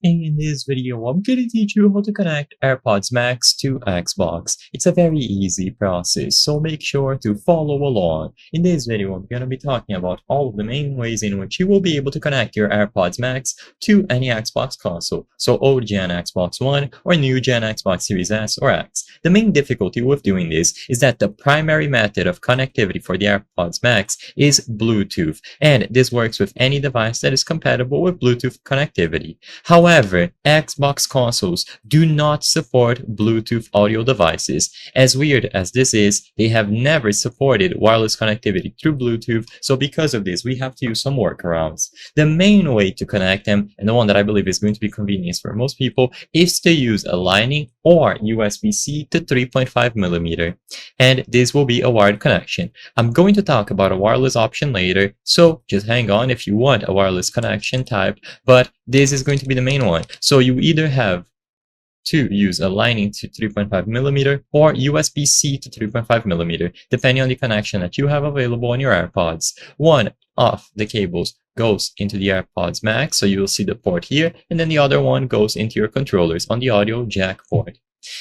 In this video, I'm going to teach you how to connect AirPods Max to Xbox. It's a very easy process, so make sure to follow along. In this video, I'm going to be talking about all of the main ways in which you will be able to connect your AirPods Max to any Xbox console, so old Gen Xbox One or new Gen Xbox Series S or X. The main difficulty with doing this is that the primary method of connectivity for the AirPods Max is Bluetooth, and this works with any device that is compatible with Bluetooth connectivity. However, Xbox consoles do not support Bluetooth audio devices. As weird as this is, they have never supported wireless connectivity through Bluetooth, so because of this, we have to use some workarounds. The main way to connect them, and the one that I believe is going to be convenient for most people, is to use a Lightning or USB-C to 3.5mm, and this will be a wired connection. I'm going to talk about a wireless option later, so just hang on if you want a wireless connection type, but this is going to be the main one. So you either have to use a Lightning to 3.5mm or USB-C to 3.5mm, depending on the connection that you have available on your AirPods. One of the cables goes into the AirPods Max, so you'll see the port here, and then the other one goes into your controllers on the audio jack port.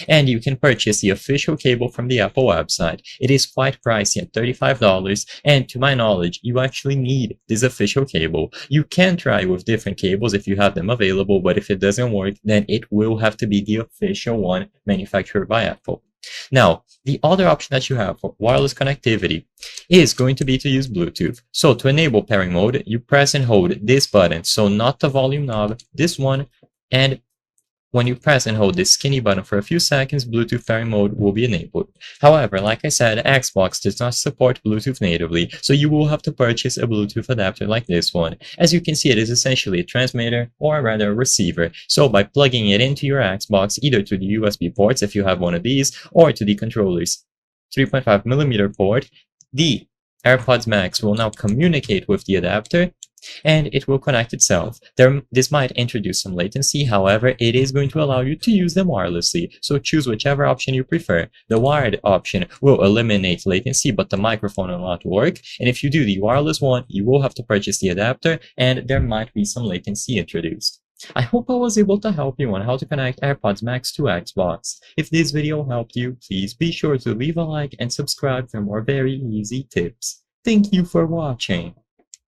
And you can purchase the official cable from the Apple website. It is quite pricey at $35, and to my knowledge, you actually need this official cable. You can try with different cables if you have them available, but if it doesn't work, then it will have to be the official one manufactured by Apple. Now, the other option that you have for wireless connectivity is going to be to use Bluetooth. So to enable pairing mode, you press and hold this button, so not the volume knob, this one, and when you press and hold this skinny button for a few seconds, Bluetooth pairing mode will be enabled. However, like I said, Xbox does not support Bluetooth natively, so you will have to purchase a Bluetooth adapter like this one. As you can see, it is essentially a transmitter, or rather a receiver. So by plugging it into your Xbox, either to the USB ports if you have one of these, or to the controller's 3.5mm port, the AirPods Max will now communicate with the adapter, and it will connect itself. This might introduce some latency, however, it is going to allow you to use them wirelessly, so choose whichever option you prefer. The wired option will eliminate latency, but the microphone will not work, and if you do the wireless one, you will have to purchase the adapter, and there might be some latency introduced. I hope I was able to help you on how to connect AirPods Max to Xbox. If this video helped you, please be sure to leave a like and subscribe for more very easy tips. Thank you for watching.